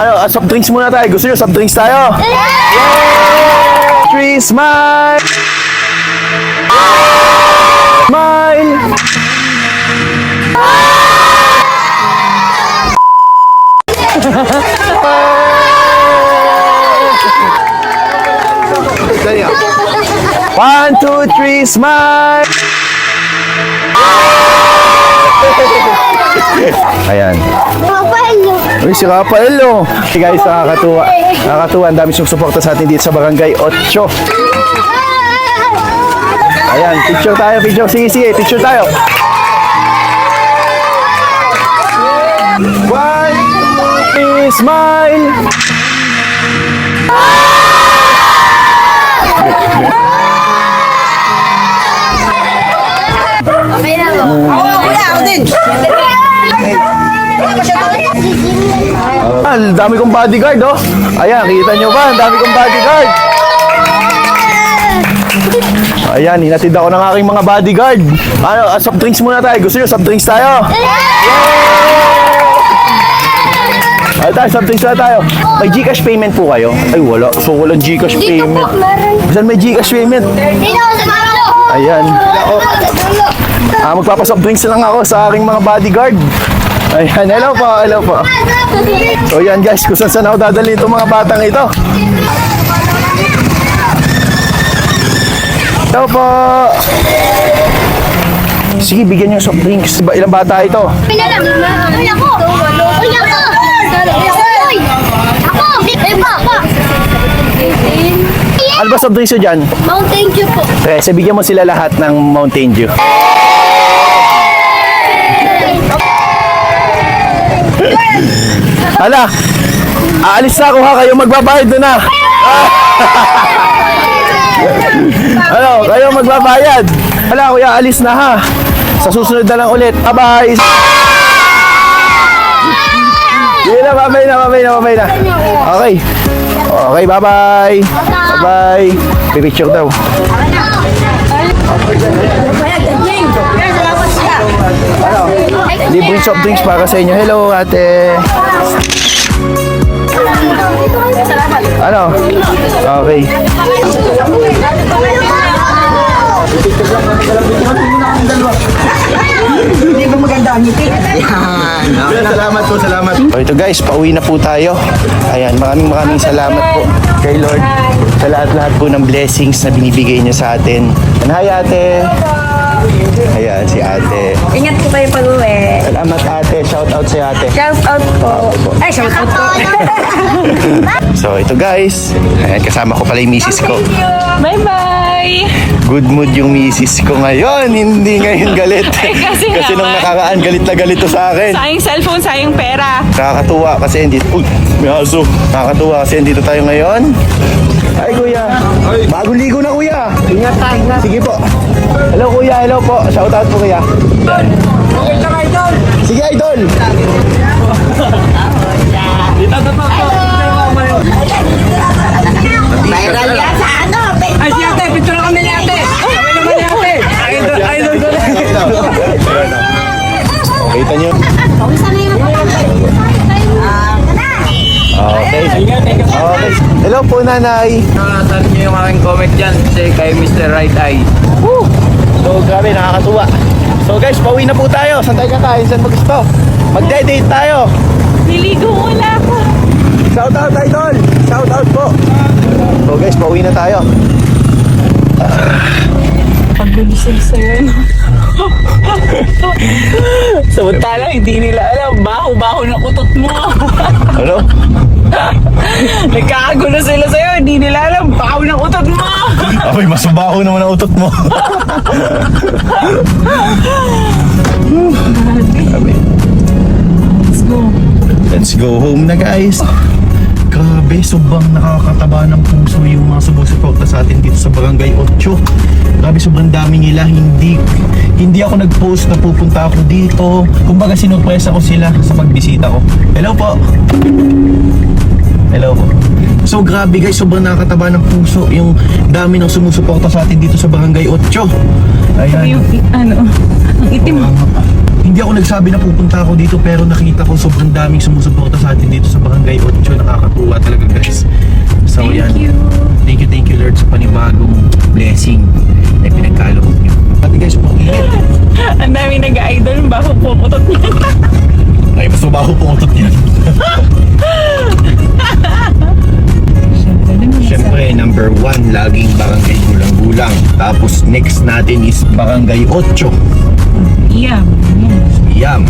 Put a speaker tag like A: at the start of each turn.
A: Ano, soft drinks muna tayo. Gusto nyo soft drinks tayo? Yay! Three, smile! Smile! One, two, three, smile! Ayan. Uy, si Rafael, oh. Hey guys, nakakatuwa. Nakakatuwa. Ang dami sumusuporta sa atin dito sa Barangay 8. Ayan, picture tayo, picture. Sige, sige, picture tayo. One, two, three, smile!
B: Okay na mo. Kuya, ako din.
A: Ang dami kong bodyguard, oh. Ayan, kita nyo ba? Ang dami kong bodyguard. Ayan, hinatid ako ng aking mga bodyguard. Ano, soft drinks muna tayo. Gusto nyo soft drinks tayo? Ay tayo, soft drinks na tayo. May Gcash payment po kayo? Ay, wala. So, walang Gcash
B: Dito po,
A: payment.
B: meron.
A: Saan may Gcash payment?
B: Dito ako sa mama ko.
A: Ayan. Magpapasoft drinks lang ako sa aking mga bodyguard. Ayan, hello po, hello po. So yan guys, kung saan ako dadalhin itong mga batang ito. Hello po. Sige, bigyan niyo soft drinks. Ilang bata ito?
B: Pinalang. Uy, ako. Uy, ako. Uy, ako. Pa.
A: Ano ba soft drinks nyo dyan?
B: Mountain Dew po.
A: Kasi bigyan mo sila lahat ng Mountain Dew. Hala, aalis na ako ha, kayo magbabayad doon na. Ano, kayo magbabayad. Hala, kuya, alis na ha. Sa susunod na lang ulit. Bye-bye. Sige na, babay na. Okay. Okay, bye-bye. Bye-bye. Pipicture daw. Ano? Libreng soft drinks para sa inyo. Hello, ate. Ano? Okay.
C: Hindi ba maganda ang ngiti?
A: Salamat po, salamat. So ito guys, pauwi na po tayo. Ayan, maraming salamat po kay Lord sa lahat-lahat po ng blessings na binibigay niya sa atin. And hi, ate. Ayan, si ate.
C: Ingat po kayo pag-uwi.
A: Salamat, ate. Shout out si ate.
C: Shout out po. Ay, shout out po.
A: So ito guys, ayan, kasama ko pala yung misis ko.
D: Bye-bye!
A: Good mood yung misis ko ngayon, hindi ngayon galit.
D: kasi
A: nung
D: naman.
A: nakaraan, galit na galit to sa akin.
D: Sayang cellphone, sayang pera.
A: Nakakatuwa kasi hindi... Uy, may aso. Nakakatuwa kasi dito tayo ngayon. Ay, kuya. Bagong ligo na, kuya. Ingat tayo, ingat. Sige po. Hello, kuya. Hello po. Shout out po, kuya. Sige, idol.
C: Viral yan sa ano?
E: Ay, si ate, picture na kami ni ate. Kami naman ni ate. Idol ko na.
A: Kita nyo? Okay. Okay. Hello po, nanay.
E: Saan niyo yung aking comment dyan? Kasi kay Mr. Right Eye.
A: Woo! So, grabe, nakakatuwa. So, guys, pauwi na po tayo. Saan tayo kakain? Saan mo gusto? Magde-date tayo.
D: Niligo muna ako.
A: Shout out, idol. Shout out po. So, guys, pauwi na tayo.
D: Pagbilisig sa'yo, no? Samantala, hindi nila alam. Baho-baho ng utot mo.
A: Ano?
D: Nagkakagulo sila sa'yo. Hindi nila alam. Baho ng utot mo.
A: Abay, mas mabaho naman ang utot mo. Grabe.
D: Let's go.
A: Let's go home na, guys. Grabe, sobrang nakakataba ng puso yung mga sumusuporta sa atin dito sa Barangay 8. Grabe, sobrang dami nila. Hindi ako nag-post na pupunta ako dito. Kumbaga, sinurpresa ko sila sa pagbisita ko. Hello po. Hello po. So grabe guys, sobrang nakakataba ng puso yung dami ng sumusuporta sa atin dito sa Barangay 8. Ayan.
D: Yung, ano, ang itim.
A: Hindi ako nagsabi na pupunta ako dito, pero nakita ko sobrang daming sumusuporta sa atin dito sa Barangay 8. Nakakatuwa talaga, guys. So yan. Thank you Lord sa panibagong blessing na pinagkaloob nyo. Pati guys, pag-init.
D: Ang dami nag-idol, baho pumutot niya.
A: Ay, mas mabaho po utot yan. Siyempre, number 1, laging Barangay Gulang-Gulang. Tapos next natin is Barangay 8.
D: Yeah.
A: Yam.